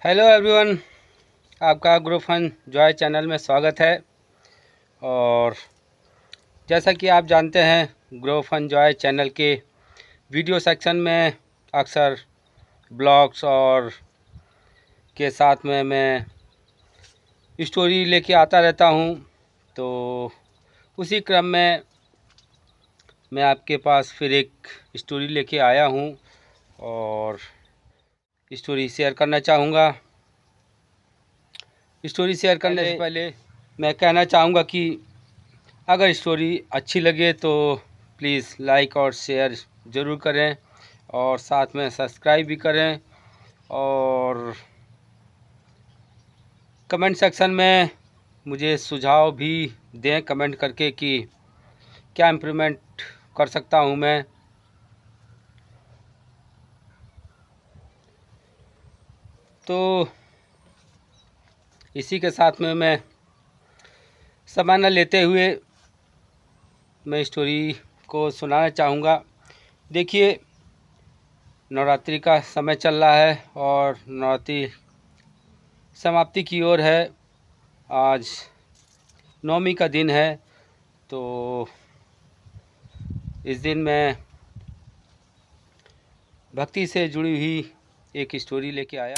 Hello everyone, आपका grow fun Joy channel में स्वागत है। और जैसा कि आप जानते हैं, ग्रो फन जॉय चैनल के वीडियो सेक्शन में अक्सर ब्लॉग्स और के साथ में मैं स्टोरी लेके आता रहता हूं। तो उसी क्रम में मैं आपके पास फिर एक स्टोरी लेके आया हूं और स्टोरी शेयर करना चाहूँगा। स्टोरी शेयर करने से पहले मैं कहना चाहूँगा कि अगर स्टोरी अच्छी लगे तो प्लीज़ लाइक और शेयर ज़रूर करें और साथ में सब्सक्राइब भी करें। और कमेंट सेक्शन में मुझे सुझाव भी दें कमेंट करके कि क्या इम्प्रूवमेंट कर सकता हूँ मैं। तो इसी के साथ में मैं समय न लेते हुए मैं स्टोरी को सुनाना चाहूँगा। देखिए, नवरात्रि का समय चल रहा है और नवरात्रि समाप्ति की ओर है। आज नवमी का दिन है। तो इस दिन मैं भक्ति से जुड़ी हुई एक स्टोरी लेके आया।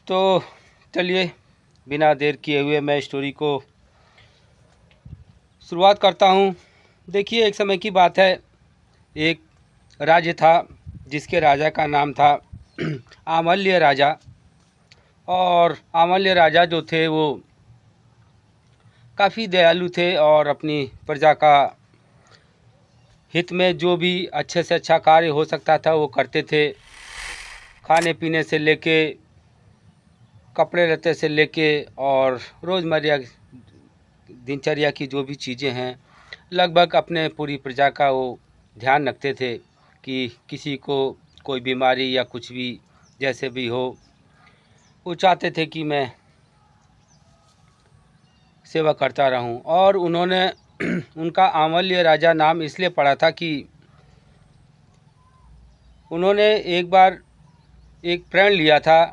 तो चलिए, बिना देर किए हुए मैं स्टोरी को शुरुआत करता हूँ। देखिए, एक समय की बात है। एक राज्य था जिसके राजा का नाम था आमल्य राजा। और आमल्य राजा जो थे वो काफ़ी दयालु थे और अपनी प्रजा का हित में जो भी अच्छे से अच्छा कार्य हो सकता था वो करते थे। खाने पीने से लेके, कपड़े लत्ते से लेके और रोज़मर्रा दिनचर्या की जो भी चीज़ें हैं, लगभग अपने पूरी प्रजा का वो ध्यान रखते थे कि किसी को कोई बीमारी या कुछ भी जैसे भी हो, वो चाहते थे कि मैं सेवा करता रहूं। और उन्होंने उनका आमल्य राजा नाम इसलिए पड़ा था कि उन्होंने एक बार एक प्रण लिया था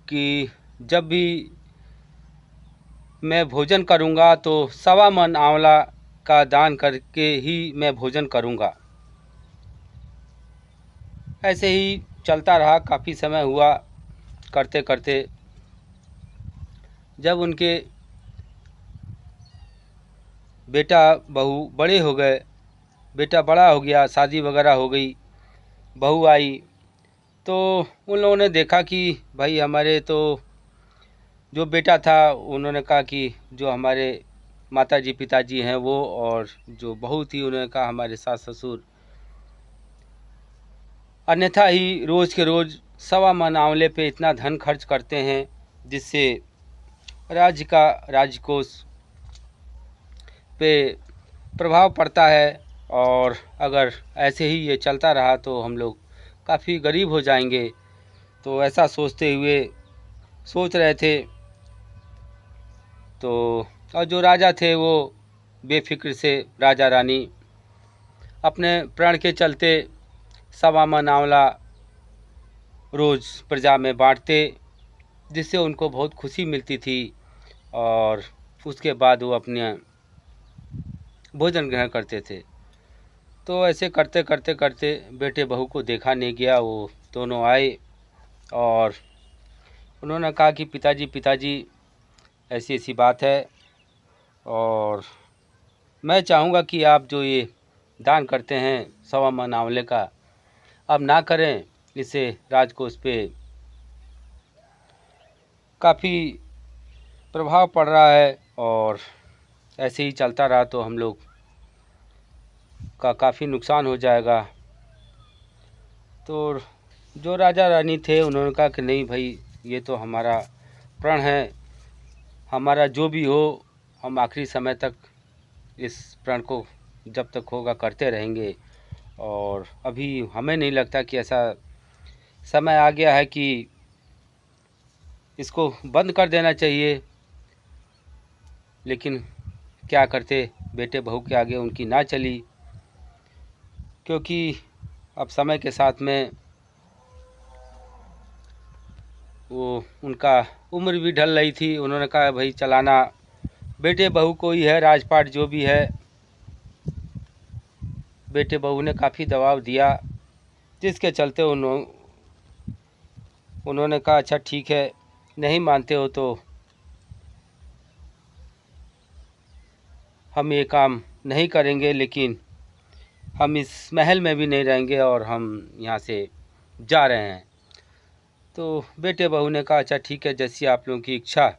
कि जब भी मैं भोजन करूंगा तो 1.25 मन आंवला का दान करके ही मैं भोजन करूंगा। ऐसे ही चलता रहा, काफ़ी समय हुआ करते करते। जब उनके बेटा बहू बड़े हो गए, बेटा बड़ा हो गया, शादी वगैरह हो गई, बहू आई, तो उन लोगों ने देखा कि भाई हमारे तो जो बेटा था, उन्होंने कहा कि जो हमारे माताजी पिताजी हैं वो, और जो बहू थी उन्होंने कहा हमारे सास ससुर, अन्यथा ही रोज़ के रोज़ 1.25 मन आंवले पे इतना धन खर्च करते हैं जिससे राजकोष पे प्रभाव पड़ता है। और अगर ऐसे ही ये चलता रहा तो हम लोग काफ़ी गरीब हो जाएंगे। तो ऐसा सोचते हुए सोच रहे थे। तो और जो राजा थे वो बेफिक्र से राजा रानी अपने प्रण के चलते 1.25 मन आंवला रोज़ प्रजा में बांटते, जिससे उनको बहुत खुशी मिलती थी। और उसके बाद वो अपने भोजन ग्रहण करते थे। तो ऐसे करते करते करते बेटे बहू को देखा नहीं गया। वो दोनों आए और उन्होंने कहा कि पिताजी पिताजी ऐसी ऐसी बात है, और मैं चाहूँगा कि आप जो ये दान करते हैं 1.25 मन आंवले का, अब ना करें। इससे राजकोष पे काफ़ी प्रभाव पड़ रहा है और ऐसे ही चलता रहा तो हम लोग का काफ़ी नुकसान हो जाएगा। तो जो राजा रानी थे उन्होंने कहा कि नहीं भाई, ये तो हमारा प्रण है, हमारा जो भी हो हम आखिरी समय तक इस प्रण को जब तक होगा करते रहेंगे। और अभी हमें नहीं लगता कि ऐसा समय आ गया है कि इसको बंद कर देना चाहिए। लेकिन क्या करते, बेटे बहू के आगे उनकी ना चली, क्योंकि अब समय के साथ में वो उनका उम्र भी ढल रही थी। उन्होंने कहा भाई चलाना बेटे बहू को ही है, राजपाट जो भी है। बेटे बहू ने काफ़ी दबाव दिया, जिसके चलते उन्होंने कहा अच्छा ठीक है, नहीं मानते हो तो हम ये काम नहीं करेंगे, लेकिन हम इस महल में भी नहीं रहेंगे और हम यहाँ से जा रहे हैं। तो बेटे बहू ने कहा अच्छा ठीक है, जैसी आप लोगों की इच्छा,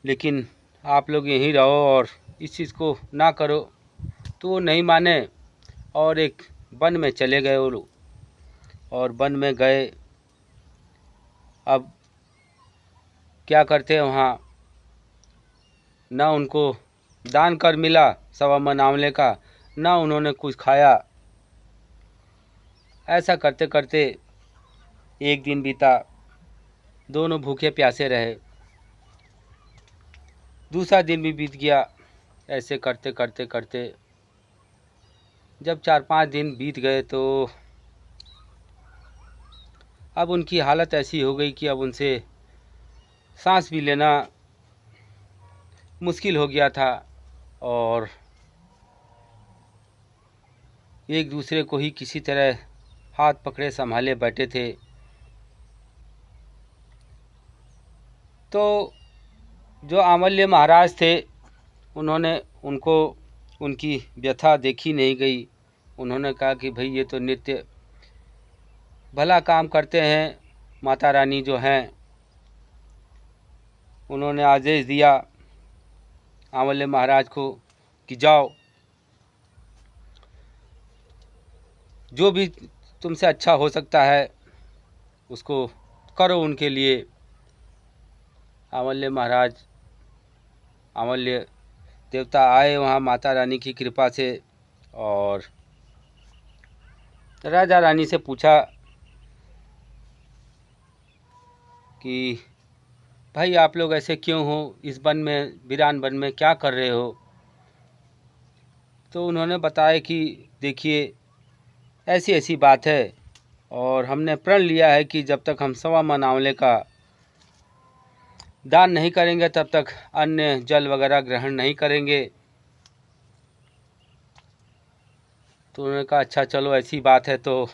लेकिन आप लोग यहीं रहो और इस चीज़ को ना करो। तो वो नहीं माने और एक वन में चले गए वो लोग, और वन में गए। अब क्या करते हैं वहाँ, ना उनको दान कर मिला 1.25 मन आंवले का, ना उन्होंने कुछ खाया। ऐसा करते करते एक दिन बीता, दोनों भूखे प्यासे रहे। दूसरा दिन भी बीत गया। ऐसे करते करते करते जब 4-5 दिन बीत गए तो अब उनकी हालत ऐसी हो गई कि अब उनसे सांस भी लेना मुश्किल हो गया था, और एक दूसरे को ही किसी तरह हाथ पकड़े संभाले बैठे थे। तो जो आमल्य महाराज थे, उन्होंने उनको उनकी व्यथा देखी नहीं गई। उन्होंने कहा कि भाई ये तो नित्य भला काम करते हैं। माता रानी जो हैं, उन्होंने आदेश दिया आमल्य महाराज को कि जाओ, जो भी तुमसे अच्छा हो सकता है उसको करो उनके लिए। आमल्य महाराज, आमल्य देवता आए वहाँ माता रानी की कृपा से, और राजा रानी से पूछा कि भाई आप लोग ऐसे क्यों हो, इस वन में, वीरान वन में क्या कर रहे हो। तो उन्होंने बताया कि देखिए ऐसी ऐसी बात है, और हमने प्रण लिया है कि जब तक हम 1.25 मन आंवले का दान नहीं करेंगे तब तक अन्न जल वगैरह ग्रहण नहीं करेंगे। तो उन्होंने कहा अच्छा चलो ऐसी बात है तो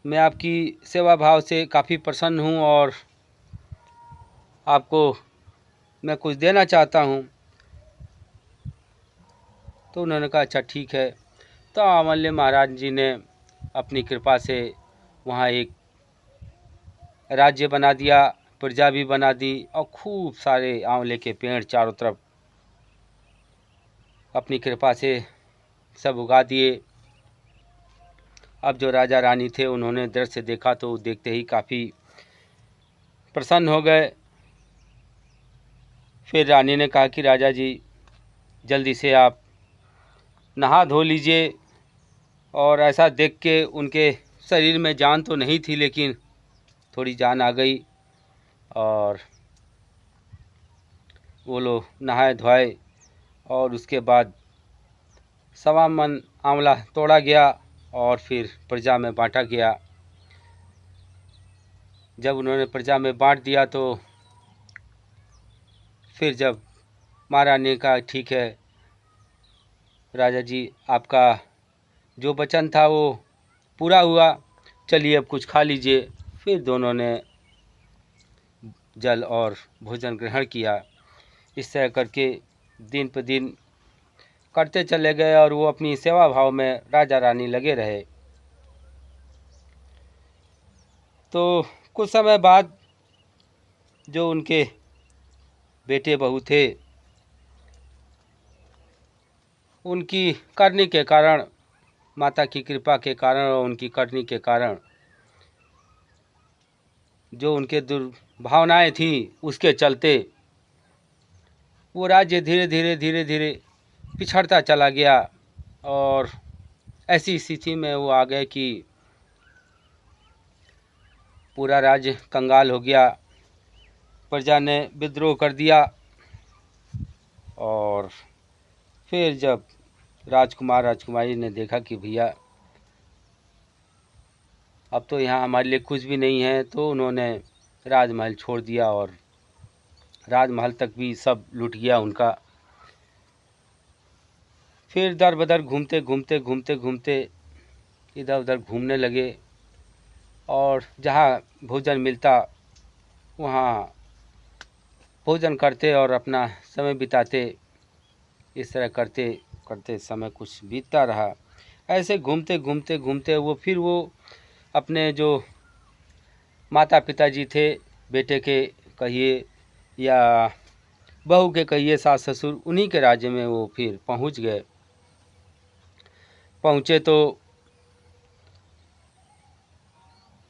मैं आपकी सेवा भाव से काफ़ी प्रसन्न हूँ और आपको मैं कुछ देना चाहता हूँ। तो उन्होंने कहा अच्छा ठीक है। तो आमल्य महाराज जी ने अपनी कृपा से वहाँ एक राज्य बना दिया, प्रजा भी बना दी, और खूब सारे आंवले के पेड़ चारों तरफ अपनी कृपा से सब उगा दिए। अब जो राजा रानी थे, उन्होंने दृश्य देखा तो देखते ही काफ़ी प्रसन्न हो गए। फिर रानी ने कहा कि राजा जी जल्दी से आप नहा धो लीजिए। और ऐसा देख के उनके शरीर में जान तो नहीं थी, लेकिन थोड़ी जान आ गई, और वो लोग नहाए धोए, और उसके बाद 1.25 मन आंवला तोड़ा गया और फिर प्रजा में बांटा गया। जब उन्होंने प्रजा में बांट दिया तो फिर जब महारानी ने कहा ठीक है राजा जी, आपका जो वचन था वो पूरा हुआ, चलिए अब कुछ खा लीजिए। फिर दोनों ने जल और भोजन ग्रहण किया। इस तरह करके दिन पर दिन करते चले गए, और वो अपनी सेवा भाव में राजा रानी लगे रहे। तो कुछ समय बाद जो उनके बेटे बहू थे, उनकी करनी के कारण, माता की कृपा के कारण और उनकी करनी के कारण, जो उनके दुर्भावनाएं थी उसके चलते वो राज्य धीरे धीरे धीरे धीरे पिछड़ता चला गया। और ऐसी स्थिति में वो आ गए कि पूरा राज्य कंगाल हो गया। प्रजा ने विद्रोह कर दिया, और फिर जब राजकुमार राजकुमारी ने देखा कि भैया अब तो यहाँ हमारे लिए कुछ भी नहीं है। तो उन्होंने राजमहल छोड़ दिया और राजमहल तक भी सब लूट गया उनका। फिर दर बदर घूमते घूमते घूमते घूमते इधर उधर घूमने लगे और जहाँ भोजन मिलता वहाँ भोजन करते और अपना समय बिताते। इस तरह करते करते समय कुछ बीतता रहा। ऐसे घूमते घूमते घूमते वो अपने जो माता पिताजी थे, बेटे के कहिए या बहू के कहिए, सास ससुर, उन्हीं के राज्य में वो फिर पहुंच गए। पहुँचे तो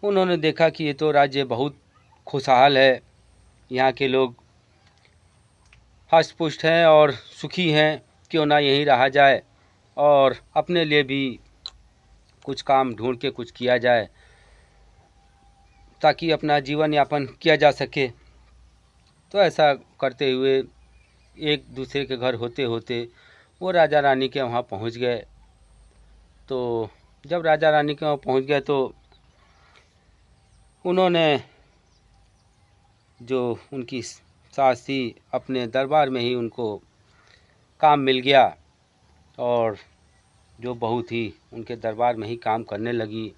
उन्होंने देखा कि ये तो राज्य बहुत खुशहाल है, यहाँ के लोग हष्ट पुष्ट हैं और सुखी हैं, क्यों ना यहीं रहा जाए और अपने लिए भी कुछ काम ढूंढ के कुछ किया जाए ताकि अपना जीवन यापन किया जा सके। तो ऐसा करते हुए एक दूसरे के घर होते होते वो राजा रानी के वहाँ पहुँच गए। तो जब राजा रानी के वहाँ पहुँच गए तो उन्होंने जो उनकी सास थी, अपने दरबार में ही उनको काम मिल गया और जो बहू थी उनके दरबार में ही काम करने लगी।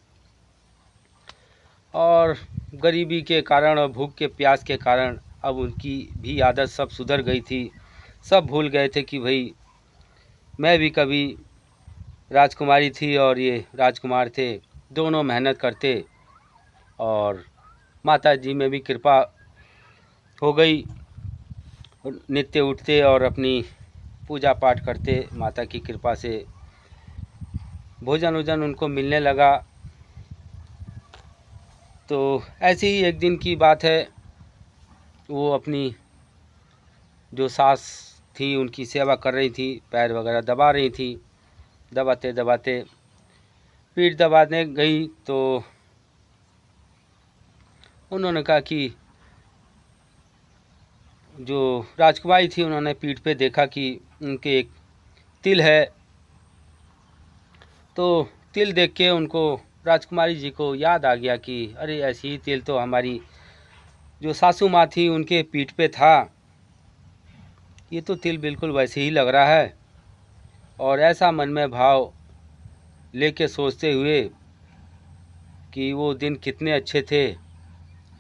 और गरीबी के कारण और भूख के प्यास के कारण अब उनकी भी आदत सब सुधर गई थी। सब भूल गए थे कि भाई मैं भी कभी राजकुमारी थी और ये राजकुमार थे, दोनों मेहनत करते और माता जी में भी कृपा हो गई। नित्य उठते और अपनी पूजा पाठ करते, माता की कृपा से भोजन वोजन उनको मिलने लगा। तो ऐसे ही एक दिन की बात है, वो अपनी जो सास थी उनकी सेवा कर रही थी, पैर वगैरह दबा रही थी। दबाते दबाते पीठ दबाने गई तो उन्होंने कहा कि जो राजकुमारी थी, उन्होंने पीठ पे देखा कि उनके एक तिल है। तो तिल देख के उनको, राजकुमारी जी को याद आ गया कि अरे ऐसी ही तिल तो हमारी जो सासू माँ थी उनके पीठ पे था, ये तो तिल बिल्कुल वैसे ही लग रहा है। और ऐसा मन में भाव लेके सोचते हुए कि वो दिन कितने अच्छे थे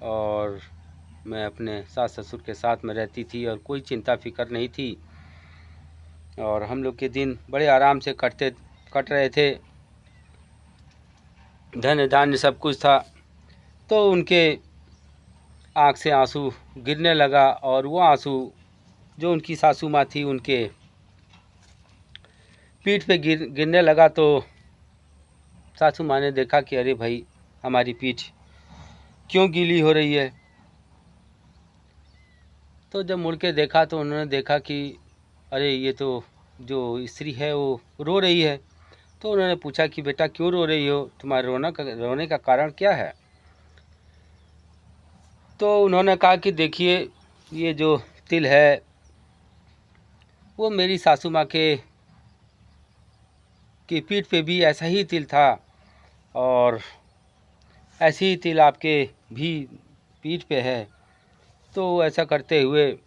और मैं अपने सास ससुर के साथ में रहती थी और कोई चिंता फिक्र नहीं थी और हम लोग के दिन बड़े आराम से कट रहे थे, धन धान्य सब कुछ था। तो उनके आँख से आंसू गिरने लगा और वो आंसू जो उनकी सासू माँ थी उनके पीठ पे गिरने लगा। तो सासू माँ ने देखा कि अरे भाई हमारी पीठ क्यों गीली हो रही है। तो जब मुड़ के देखा तो उन्होंने देखा कि अरे ये तो जो स्त्री है वो रो रही है। तो उन्होंने पूछा कि बेटा क्यों रो रही हो, तुम्हारे रोने का कारण क्या है। तो उन्होंने कहा कि देखिए ये जो तिल है वो मेरी सासू माँ के की पीठ पे भी ऐसा ही तिल था और ऐसी ही तिल आपके भी पीठ पे है। तो ऐसा करते हुए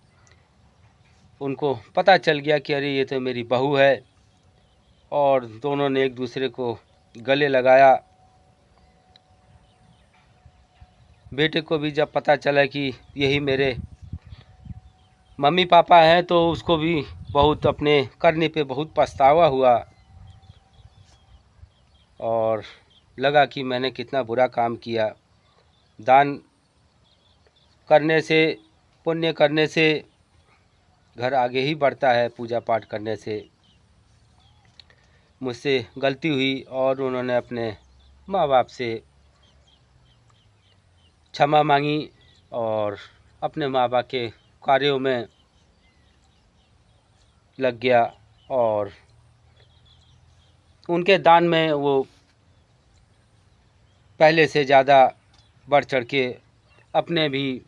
उनको पता चल गया कि अरे ये तो मेरी बहू है और दोनों ने एक दूसरे को गले लगाया। बेटे को भी जब पता चला कि यही मेरे मम्मी पापा हैं तो उसको भी बहुत अपने करने पे बहुत पछतावा हुआ और लगा कि मैंने कितना बुरा काम किया। दान करने से, पुण्य करने से घर आगे ही बढ़ता है, पूजा पाठ करने से। मुझसे गलती हुई और उन्होंने अपने माँ बाप से क्षमा मांगी और अपने माँ बाप के कार्यों में लग गया और उनके दान में वो पहले से ज़्यादा बढ़ चढ़ के अपने भी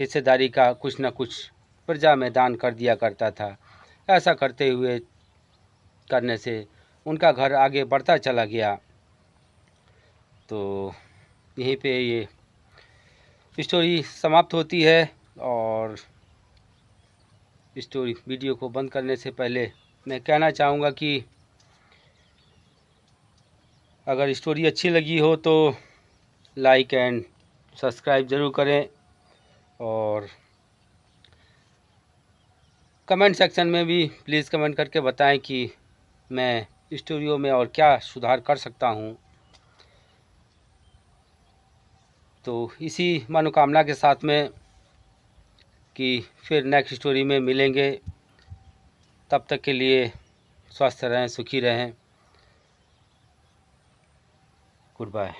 हिस्सेदारी का कुछ न कुछ प्रजा में दान कर दिया करता था। ऐसा करने से उनका घर आगे बढ़ता चला गया। तो यहीं पे ये स्टोरी समाप्त होती है। और स्टोरी वीडियो को बंद करने से पहले मैं कहना चाहूँगा कि अगर स्टोरी अच्छी लगी हो तो लाइक एंड सब्सक्राइब ज़रूर करें, और कमेंट सेक्शन में भी प्लीज़ कमेंट करके बताएं कि मैं स्टोरियों में और क्या सुधार कर सकता हूं। तो इसी मनोकामना के साथ में कि फिर नेक्स्ट स्टोरी में मिलेंगे, तब तक के लिए स्वस्थ रहें, सुखी रहें। Good bye.